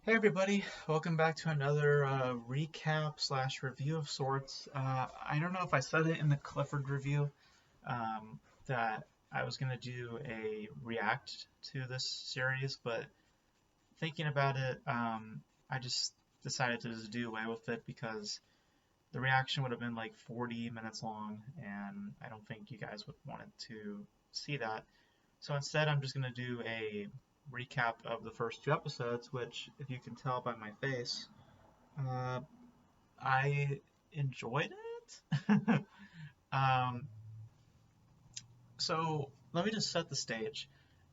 Hey everybody, welcome back to another recap slash review of sorts. I don't know if I said it in the Clifford review that I was going to do a react to this series, but thinking about it, I just decided to just do away with it because the reaction would have been like 40 minutes long, and I don't think you guys would want to see that. So instead, I'm just going to do a recap of the first two episodes, which, if you can tell by my face, uh, I enjoyed it. um, so let me just set the stage.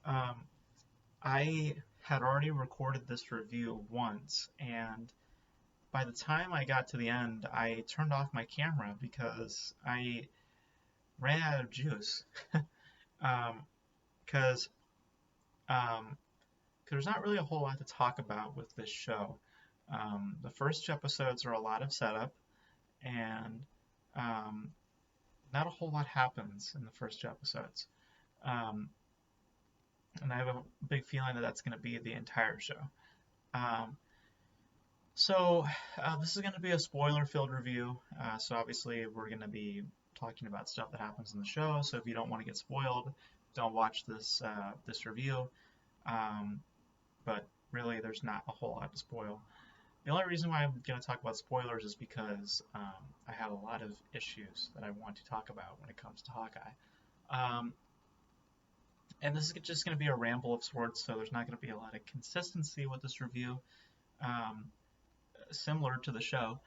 Um, I had already recorded this review once, and by the time I got to the end, I turned off my camera because I ran out of juice. Because um, there's not really a whole lot to talk about with this show. The first two episodes are a lot of setup, and um, not a whole lot happens in the first two episodes. Um, and I have a big feeling that that's going to be the entire show. Um, so this is going to be a spoiler-filled review. So obviously we're going to be talking about stuff that happens in the show. So if you don't want to get spoiled, don't watch this review. Um, but really, there's not a whole lot to spoil. The only reason why I'm going to talk about spoilers is because I have a lot of issues that I want to talk about when it comes to Hawkeye. Um, and this is just going to be a ramble of sorts, so there's not going to be a lot of consistency with this review, um, similar to the show.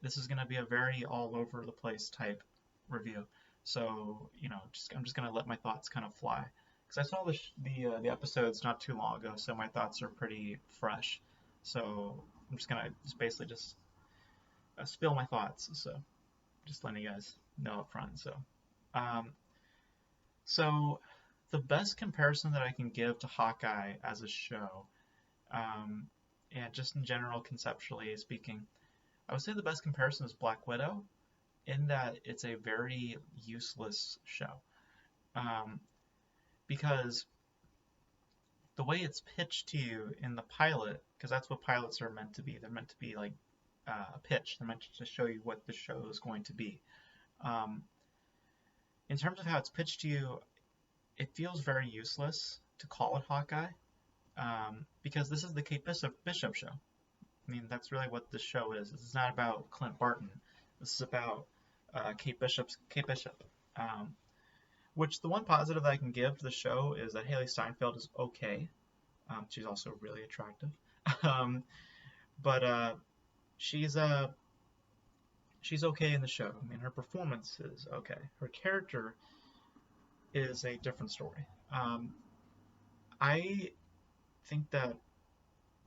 This is going to be a very all over the place type review. So, I'm just going to let my thoughts kind of fly. Because I saw the episodes not too long ago, so my thoughts are pretty fresh. So I'm just gonna basically just spill my thoughts. So just letting you guys know up front. Um, so the best comparison that I can give to Hawkeye as a show, um, and just in general conceptually speaking, I would say the best comparison is Black Widow, in that it's a very useless show. Um, because the way it's pitched to you in the pilot, because that's what pilots are meant to be. They're meant to be like a pitch. They're meant to show you what the show is going to be. Um, in terms of how it's pitched to you, it feels very useless to call it Hawkeye, because this is the Kate Bishop show. I mean, that's really what this show is. This is not about Clint Barton. This is about Kate Bishop. Um, which the one positive that I can give to the show is that Haley Steinfeld is okay. She's also really attractive. um, but she's uh, she's okay in the show. I mean, her performance is okay. Her character is a different story. I think that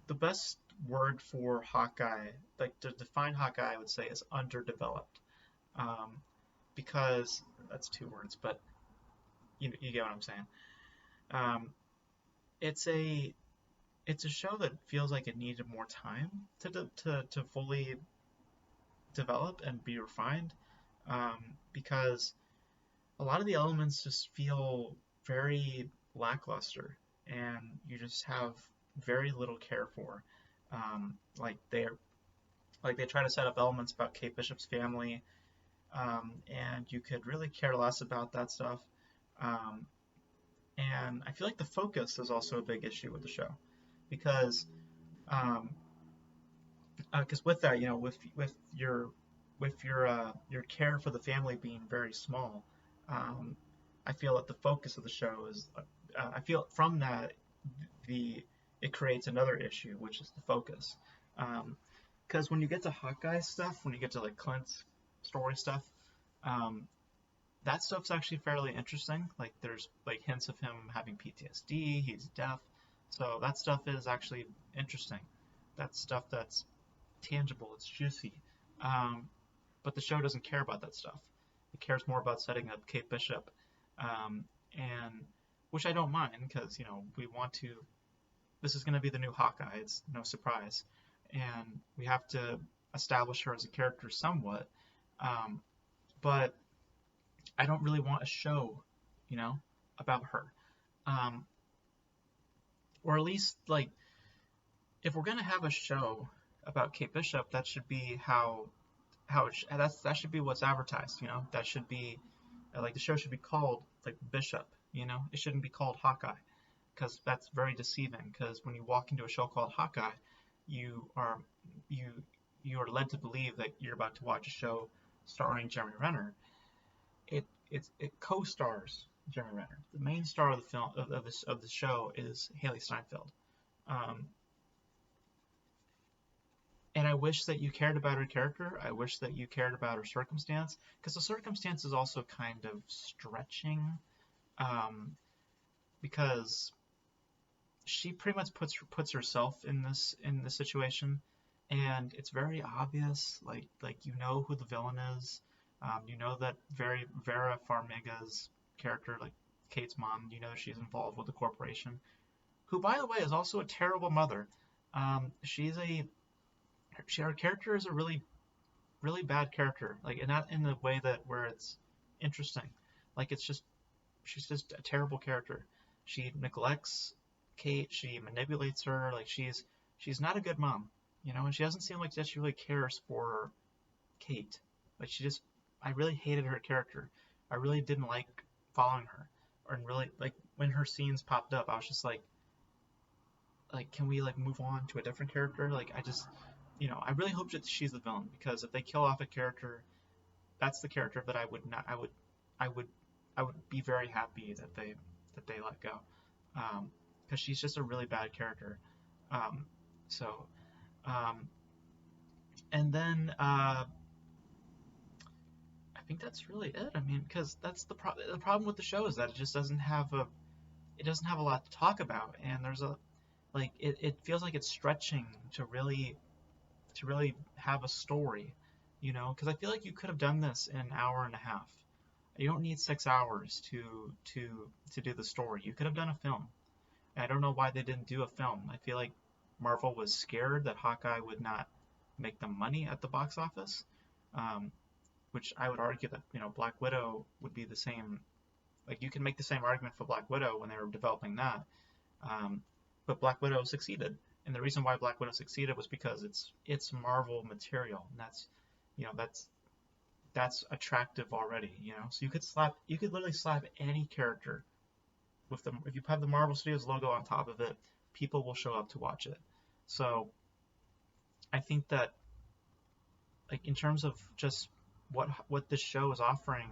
the best word for Hawkeye, like to define Hawkeye, I would say is underdeveloped. Um, because that's two words, but you get what I'm saying. Um, it's a it's a show that feels like it needed more time to fully develop and be refined, because a lot of the elements just feel very lackluster, and you just have very little care for. Um, like they're like they try to set up elements about Kate Bishop's family, and you could really care less about that stuff. Um, and I feel like the focus is also a big issue with the show because um, with that, with your care for the family being very small, um, I feel that the focus of the show is. I feel from that the it creates another issue, which is the focus. Because when you get to Hawkeye stuff, when you get to like Clint's story stuff, um, that stuff's actually fairly interesting. Like there's like hints of him having PTSD, he's deaf, so that stuff is actually interesting. That's stuff that's tangible, it's juicy. Um, but the show doesn't care about that stuff. It cares more about setting up Kate Bishop, um, and which I don't mind because we want to. This is going to be the new Hawkeye. It's no surprise, and we have to establish her as a character somewhat. Um, but I don't really want a show, you know, about her, um, or at least like if we're gonna have a show about Kate Bishop, that should be that should be what's advertised. That should be like the show should be called like Bishop. It shouldn't be called Hawkeye, because that's very deceiving. Because when you walk into a show called Hawkeye, you are you you are led to believe that you're about to watch a show starring Jeremy Renner. It co-stars Jeremy Renner. The main star of the film of the show is Haley Steinfeld. Um, and I wish that you cared about her character. I wish that you cared about her circumstance, because the circumstance is also kind of stretching, um, because she pretty much puts herself in this situation, and it's very obvious. Like who the villain is. You know that Vera Farmiga's character, like Kate's mom. She's involved with the corporation, who, by the way, is also a terrible mother. Her character is a really bad character, like, and not in the way that where it's interesting. Like, she's just a terrible character. She neglects Kate. She manipulates her. Like, she's not a good mom, and she doesn't seem like that she really cares for Kate. Like, I really hated her character. I really didn't like following her, and really, like, when her scenes popped up, I was just like, can we, like, move on to a different character? Like, I really hope that she's the villain, because if they kill off a character, that's the character that I would not, I would, I would be very happy that they let go, because she's just a really bad character. Um, so, um, and then I think that's really it. I mean, because that's the problem with the show is that it just doesn't have a lot to talk about, and there's a like it feels like it's stretching to really have a story, because I feel like you could have done this in an hour and a half. You don't need 6 hours to do the story. You could have done a film. And I don't know why they didn't do a film. I feel like Marvel was scared that Hawkeye would not make them money at the box office, um, which I would argue that Black Widow would be the same. Like, you can make the same argument for Black Widow when they were developing that, um, but Black Widow succeeded, and the reason why Black Widow succeeded was because it's Marvel material, and that's attractive already. So you could literally slap any character with them. If you have the Marvel Studios logo on top of it, people will show up to watch it. So I think that, like, in terms of just what this show is offering,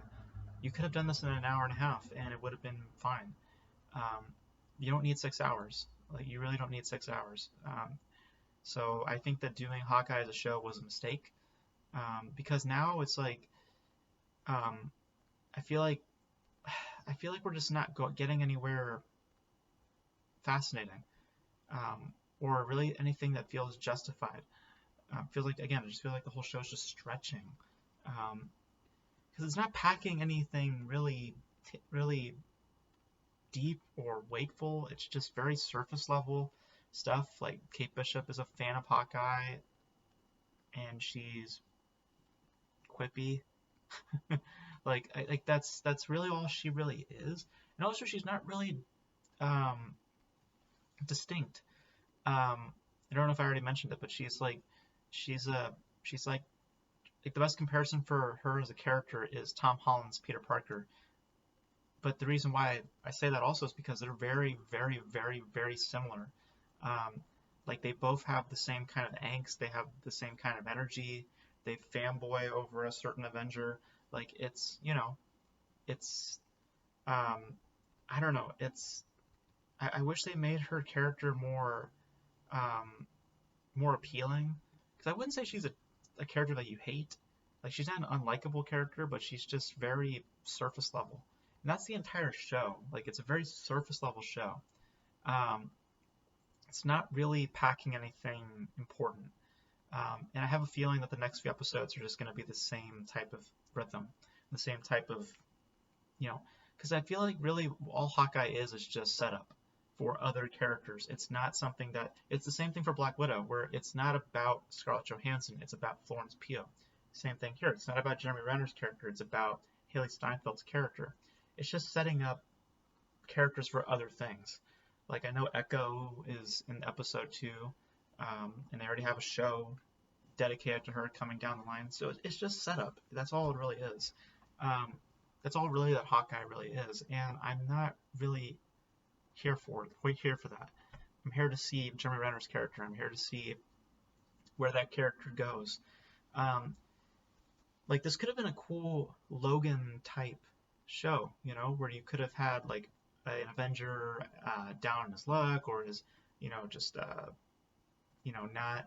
you could have done this in an hour and a half, and it would have been fine. Um, you don't need 6 hours. Like, you really don't need 6 hours. So I think that doing Hawkeye as a show was a mistake, because now it's like, um, I feel like we're just not getting anywhere fascinating, or really anything that feels justified. Feels like, again, I just feel like the whole show is just stretching, because it's not packing anything really deep or wakeful. It's just very surface level stuff. Like, Kate Bishop is a fan of Hawkeye, and she's quippy. like that's really all she really is. And also, she's not really um, distinct. I don't know if I already mentioned it, but she's like the best comparison for her as a character is Tom Holland's Peter Parker. But the reason why I say that also is because they're very, very, very, very similar. Um, like, they both have the same kind of angst. They have the same kind of energy. They fanboy over a certain Avenger. Like, it's I don't know. I wish they made her character um, more appealing. Because I wouldn't say she's a character that you hate. Like, she's not an unlikable character, but she's just very surface level. And that's the entire show. Like, it's a very surface level show. Um, it's not really packing anything important. And I have a feeling that the next few episodes are just going to be the same type of rhythm, the same type of, because I feel like really all Hawkeye is just setup for other characters. It's not something it's the same thing for Black Widow, where it's not about Scarlett Johansson, it's about Florence Pugh. Same thing here. It's not about Jeremy Renner's character, it's about Haley Steinfeld's character. It's just setting up characters for other things. Like, I know Echo is in episode 2. and they already have a show dedicated to her coming down the line. So it's just setup. That's all it really is. Um, that's all really that Hawkeye really is, and I'm not really here for it. We're here for that. I'm here to see Jeremy Renner's character. I'm here to see where that character goes. Um, like this could have been a cool Logan type show, where you could have had like an Avenger down on his luck, or his, just not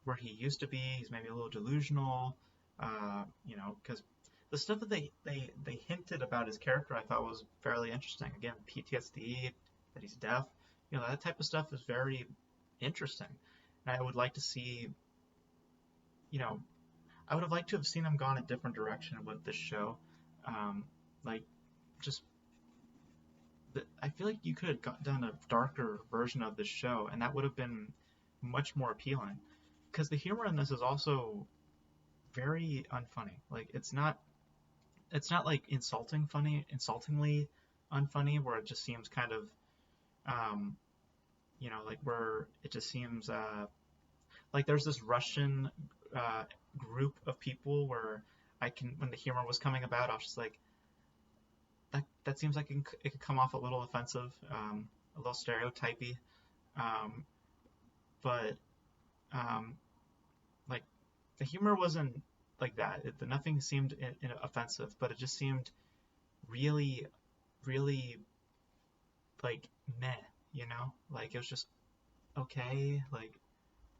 where he used to be. He's maybe a little delusional, because the stuff that they hinted about his character I thought was fairly interesting. Again, PTSD, that he's deaf, that type of stuff is very interesting. And I would like to see, I would have liked to have seen them gone a different direction with this show. Like, just, I feel like you could have done a darker version of this show, and that would have been much more appealing. Because the humor in this is also very unfunny. Like, it's not like insultingly unfunny, where it just seems kind of, like where it just seems like there's this Russian group of people where when the humor was coming about, I was just like, that seems like it could come off a little offensive, a little stereotypy, but like the humor wasn't like that. Nothing seemed offensive, but it just seemed really, really like meh, like it was just okay, like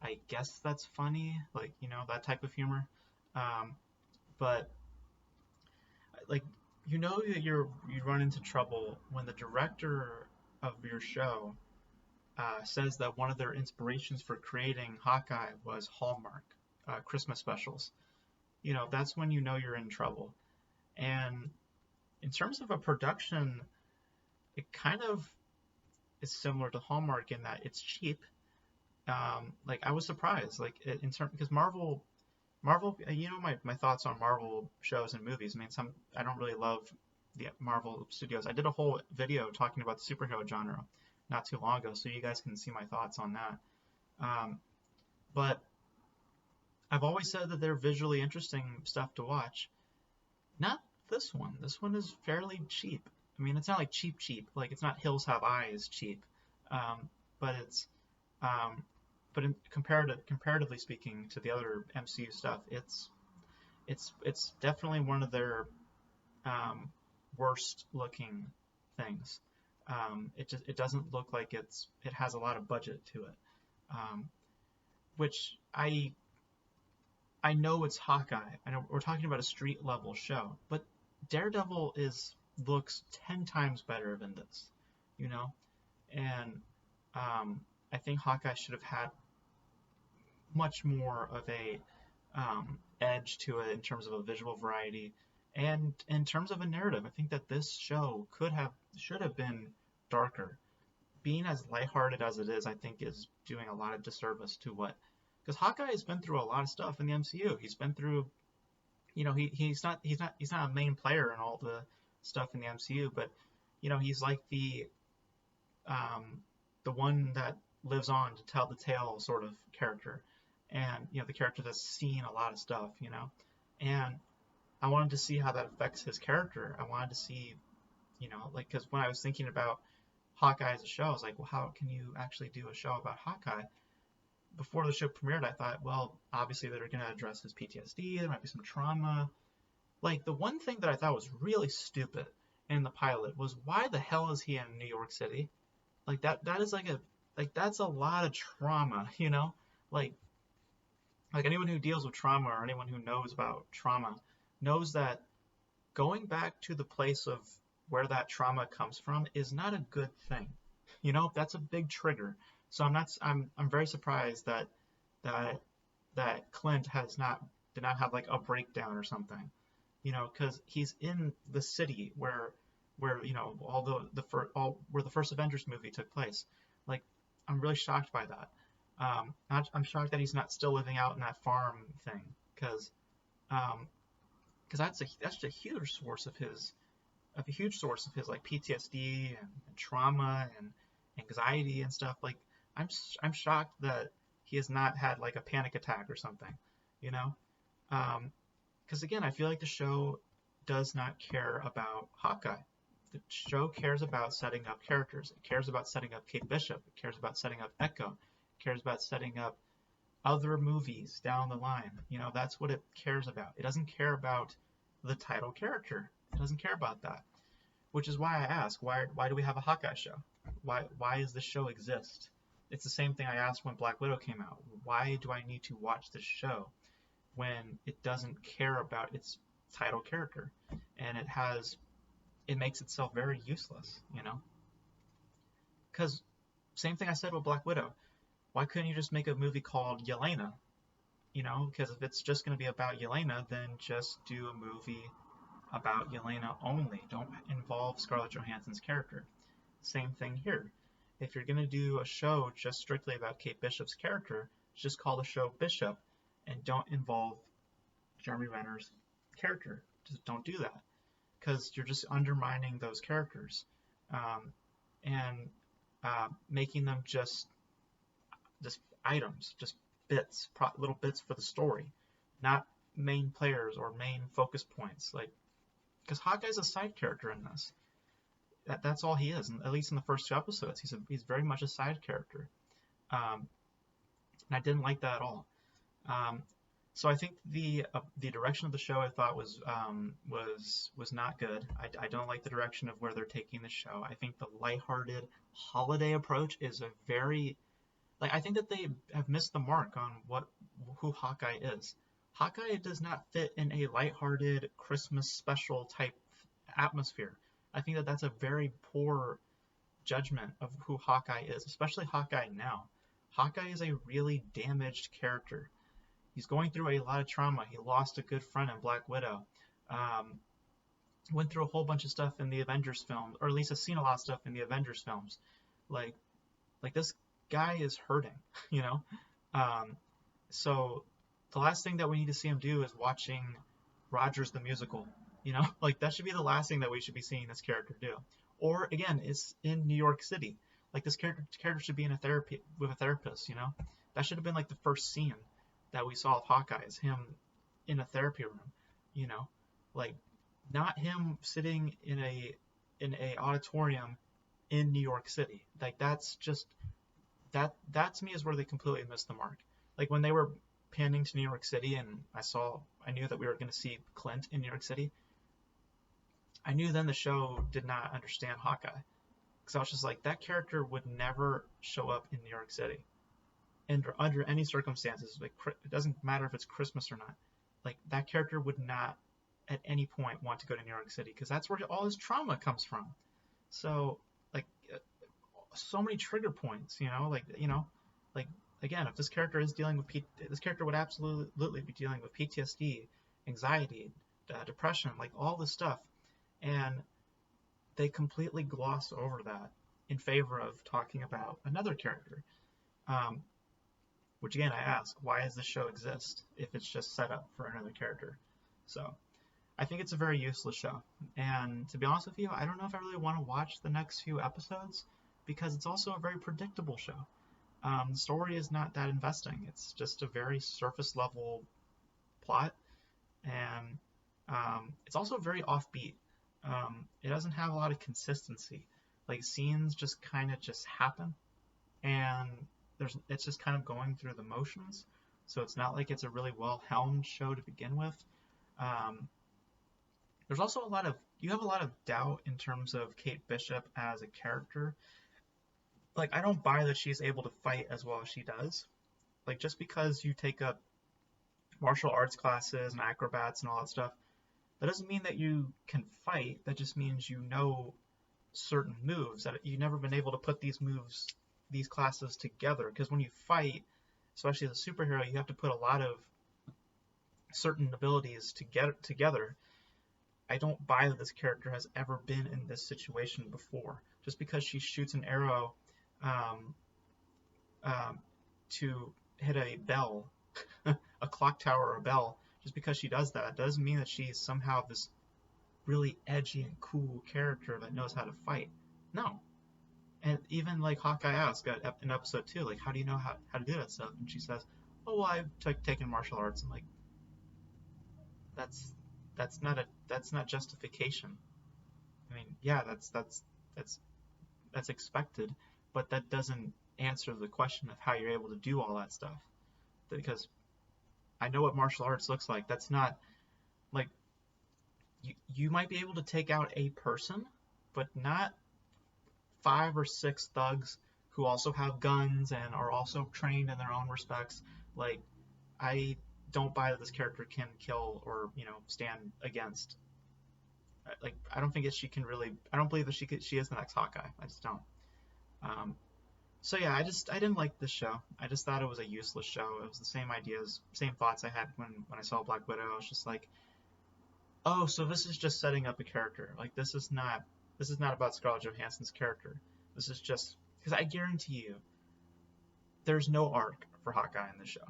I guess that's funny, like that type of humor, but like that you run into trouble when the director of your show says that one of their inspirations for creating Hawkeye was Hallmark Christmas specials. That's when you're in trouble. And in terms of a production, it kind of is similar to Hallmark in that it's cheap. Like I was surprised, like in terms because Marvel, my thoughts on Marvel shows and movies. I mean, I don't really love the Marvel Studios. I did a whole video talking about the superhero genre not too long ago, so you guys can see my thoughts on that. But I've always said that they're visually interesting stuff to watch. Not this one. This one is fairly cheap. I mean, it's not like cheap, like it's not Hills Have Eyes cheap, but it's but comparatively speaking to the other MCU stuff, it's definitely one of their worst looking things. It doesn't look like it has a lot of budget to it, which I know it's Hawkeye. I know we're talking about a street level show, but Daredevil looks 10 times better than this, and I think Hawkeye should have had much more of a edge to it in terms of a visual variety and in terms of a narrative. I think that this show should have been darker. Being as lighthearted as it is, I think, is doing a lot of disservice to because Hawkeye has been through a lot of stuff in the MCU. He's been through, he's not a main player in all the stuff in the MCU, but he's like the one that lives on to tell the tale sort of character, and the character that's seen a lot of stuff, and I wanted to see how that affects his character. I wanted to see, like, because when I was thinking about Hawkeye as a show, I was like, well, how can you actually do a show about Hawkeye? Before the show premiered, I thought, well, obviously they're going to address his PTSD. There might be some trauma. Like, the one thing that I thought was really stupid in the pilot was, why the hell is he in New York City? Like, that is that's a lot of trauma, Like anyone who deals with trauma or anyone who knows about trauma knows that going back to the place of where that trauma comes from is not a good thing. That's a big trigger. So I'm very surprised that Clint did not have like a breakdown or something, because he's in the city where where the first Avengers movie took place. Like, I'm really shocked by that. I'm shocked that he's not still living out in that farm thing, because that's a huge source of his like PTSD and trauma and anxiety and stuff. Like, I'm shocked that He has not had like a panic attack or something, you know? Because again, I feel like the show does not care about Hawkeye. The show cares about setting up characters. It cares about setting up Kate Bishop. It cares about setting up Echo. It cares about setting up other movies down the line. That's what it cares about. It doesn't care about the title character. It doesn't care about that. Which is why I ask, why do we have a Hawkeye show? Why does this show exist? It's the same thing I asked when Black Widow came out. Why do I need to watch this show when it doesn't care about its title character? And it makes itself very useless, Because same thing I said with Black Widow. Why couldn't you just make a movie called Yelena? Because if it's just going to be about Yelena, then just do a movie about Yelena only. Don't involve Scarlett Johansson's character. Same thing here. If you're going to do a show just strictly about Kate Bishop's character, just call the show Bishop and don't involve Jeremy Renner's character. Just don't do that, because you're just undermining those characters and making them just items, just bits, little bits for the story, not main players or main focus points. Because Hawkeye's a side character in this. That's all he is, at least in the first 2 episodes. He's very much a side character, and I didn't like that at all. So I think the direction of the show I thought was not good. I don't like the direction of where they're taking the show. I think the lighthearted holiday approach is I think that they have missed the mark on who Hawkeye is. Hawkeye does not fit in a lighthearted Christmas special type atmosphere. I think that that's a very poor judgment of who Hawkeye is, especially Hawkeye now. Hawkeye is a really damaged character. He's going through a lot of trauma. He lost a good friend in Black Widow. Went through a whole bunch of stuff in the Avengers film, or at least has seen a lot of stuff in the Avengers films. Like this guy is hurting, So the last thing that we need to see him do is watching Rogers the Musical, that should be the last thing that we should be seeing this character do. Or again, it's in New York City. This character should be in with a therapist, That should have been the first scene that we saw of Hawkeye, is him in a therapy room, not him sitting in a auditorium in New York City. That's just that to me is where they completely missed the mark. When they were panning to New York City and I knew that we were going to see Clint in New York City, I knew then the show did not understand Hawkeye, because I was just that character would never show up in New York City, and under any circumstances. It doesn't matter if it's Christmas or not. That character would not at any point want to go to New York City, because that's where all his trauma comes from. So so many trigger points, again, if this character is dealing with this character would absolutely be dealing with PTSD, anxiety, depression, all this stuff, and they completely gloss over that in favor of talking about another character. Which again, I ask, why does this show exist if it's just set up for another character? So I think it's a very useless show, and to be honest with you, I don't know if I really want to watch the next few episodes, because it's also a very predictable show. The story is not that investing. It's just a very surface level plot, and it's also very offbeat. It doesn't have a lot of consistency. Scenes just kind of just happen, and it's just kind of going through the motions. So it's not like it's a really well helmed show to begin with. There's also you have a lot of doubt in terms of Kate Bishop as a character. I don't buy that she's able to fight as well as she does. Just because you take up martial arts classes and acrobats and all that stuff, that doesn't mean that you can fight. That just means you know certain moves, that you've never been able to put these classes together. Because when you fight, especially as a superhero, you have to put a lot of certain abilities together. I don't buy that this character has ever been in this situation before. Just because she shoots an arrow to hit a bell, a clock tower or a bell, just because she does that doesn't mean that she's somehow this really edgy and cool character that knows how to fight. No. And even like Hawkeye asked in episode 2, like, how do you know how to do that stuff? And she says, oh, well, I've taken martial arts. I'm like, that's that's not justification. I mean, yeah, that's that's expected, but that doesn't answer the question of how you're able to do all that stuff. Because I know what martial arts looks like. That's not like you might be able to take out a person, but not 5 or 6 thugs who also have guns and are also trained in their own respects. Like, I don't buy that this character can kill or stand against. Like, I don't think that she can really. I don't believe that she is the next Hawkeye. I just don't. Um, so yeah, I didn't like this show. I just thought it was a useless show. It was the same ideas, same thoughts I had when I saw Black Widow. I was just like, oh, so this is just setting up a character. Like, this is not about Scarlett Johansson's character. This is just because I guarantee you there's no arc for Hawkeye in this show.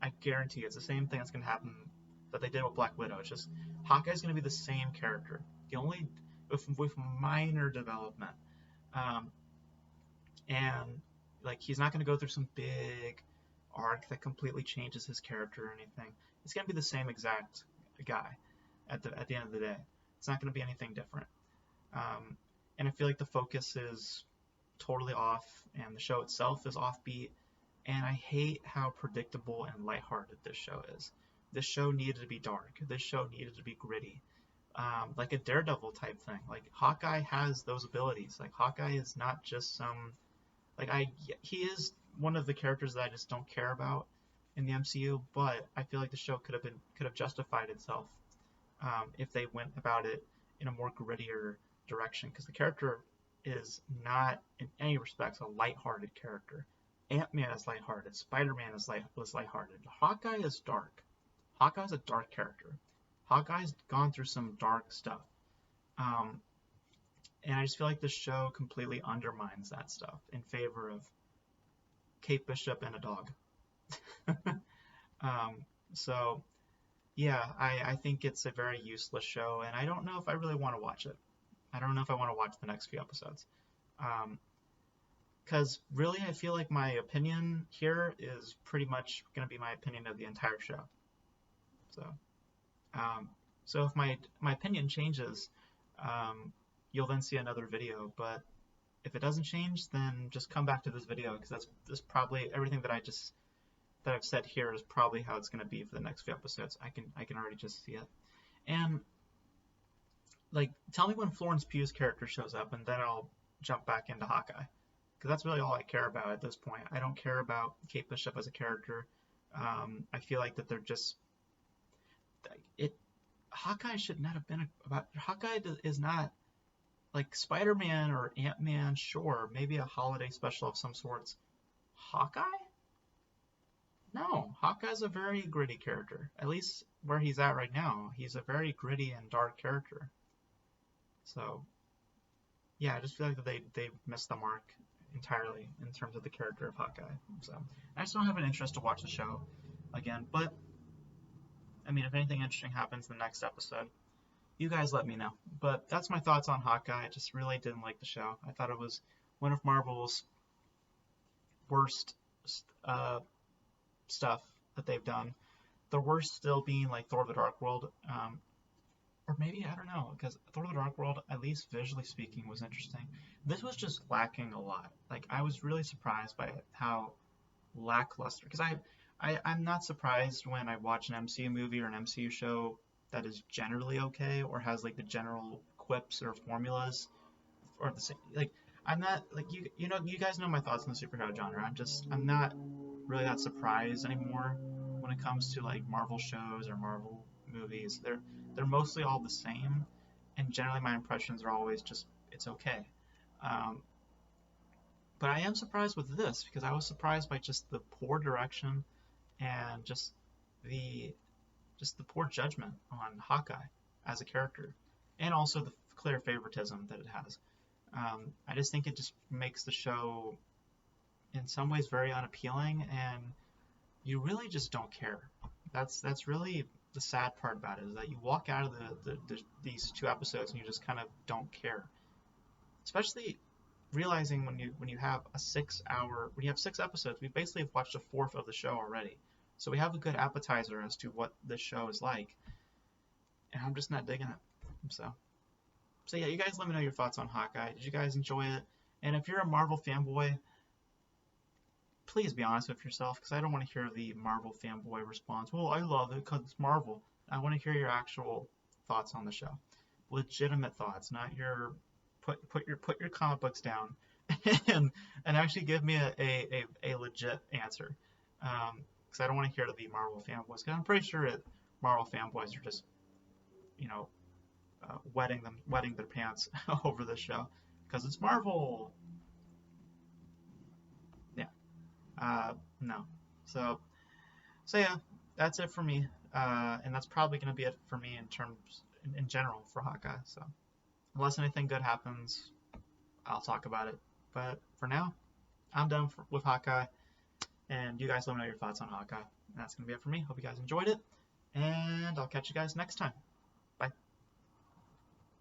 I guarantee you it's the same thing that's going to happen that they did with Black Widow. It's just Hawkeye's going to be the same character, the only with minor development, um, and like he's not going to go through some big arc that completely changes his character or anything. It's going to be the same exact guy at the end of the day. It's not going to be anything different. Um, and I feel like the focus is totally off, and the show itself is offbeat. And I hate how predictable and lighthearted this show is. This show needed to be dark. This show needed to be gritty, like a Daredevil type thing. Like Hawkeye has those abilities. Like Hawkeye is not just some like he is one of the characters that I just don't care about in the MCU. But I feel like the show could have justified itself if they went about it in a more grittier direction, because the character is not in any respects a lighthearted character. Ant-Man is lighthearted. Spider-Man is lighthearted. Hawkeye is dark. Hawkeye's a dark character. Hawkeye's gone through some dark stuff. Um, and I just feel like the show completely undermines that stuff in favor of Kate Bishop and a dog. So yeah, I think it's a very useless show, and I don't know if I really want to watch it. I don't know if I want to watch the next few episodes. Because really, I feel like my opinion here is pretty much going to be my opinion of the entire show. So, so if my opinion changes, you'll then see another video. But if it doesn't change, then just come back to this video, because that's probably everything that I've said here is probably how it's going to be for the next few episodes. I can already just see it. And like, tell me when Florence Pugh's character shows up, and then I'll jump back into Hawkeye, because that's really all I care about at this point. I don't care about Kate Bishop as a character. I feel like that they're just Hawkeye should not have been about. Hawkeye is not like Spider-Man or Ant-Man. Sure, maybe a holiday special of some sorts. Hawkeye? No, Hawkeye's a very gritty character. At least where he's at right now, he's a very gritty and dark character. So, yeah, I just feel like that they missed the mark entirely in terms of the character of Hawkeye. So, I just don't have an interest to watch the show again. But, I mean, if anything interesting happens in the next episode, you guys let me know. But that's my thoughts on Hawkeye. I just really didn't like the show. I thought it was one of Marvel's worst stuff that they've done. The worst still being like Thor: The Dark World, or maybe, I don't know, because Thor: The Dark World, at least visually speaking, was interesting. This was just lacking a lot. Like, I was really surprised by how lackluster, because I'm not surprised when I watch an MCU movie or an MCU show that is generally okay, or has like the general quips or formulas or the same. Like, I'm not like you guys know my thoughts on the superhero genre. I'm not really that surprised anymore when it comes to like Marvel shows or Marvel movies. They're mostly all the same, and generally my impressions are always just it's okay. Um, but I am surprised with this, because I was surprised by just the poor direction and the just the poor judgment on Hawkeye as a character, and also the clear favoritism that it has. I just think it just makes the show in some ways very unappealing, and you really just don't care. That's really the sad part about it, is that you walk out of these 2 episodes and you just kind of don't care. Especially realizing when you have a 6 hour, when you have 6 episodes, we basically have watched a fourth of the show already. So we have a good appetizer as to what this show is like, and I'm just not digging it. So yeah, you guys let me know your thoughts on Hawkeye. Did you guys enjoy it? And if you're a Marvel fanboy, please be honest with yourself, because I don't want to hear the Marvel fanboy response. Well, I love it because it's Marvel. I want to hear your actual thoughts on the show, legitimate thoughts, not your put your comic books down and actually give me a legit answer. Because I don't want to hear the Marvel fanboys. Because I'm pretty sure Marvel fanboys are just, you know, wetting their pants over this show because it's Marvel. Yeah. No. So yeah, that's it for me. And that's probably going to be it for me in general for Hawkeye. So unless anything good happens, I'll talk about it. But for now, I'm done with Hawkeye. And you guys let me know your thoughts on Hawkeye. And that's going to be it for me. Hope you guys enjoyed it. And I'll catch you guys next time. Bye.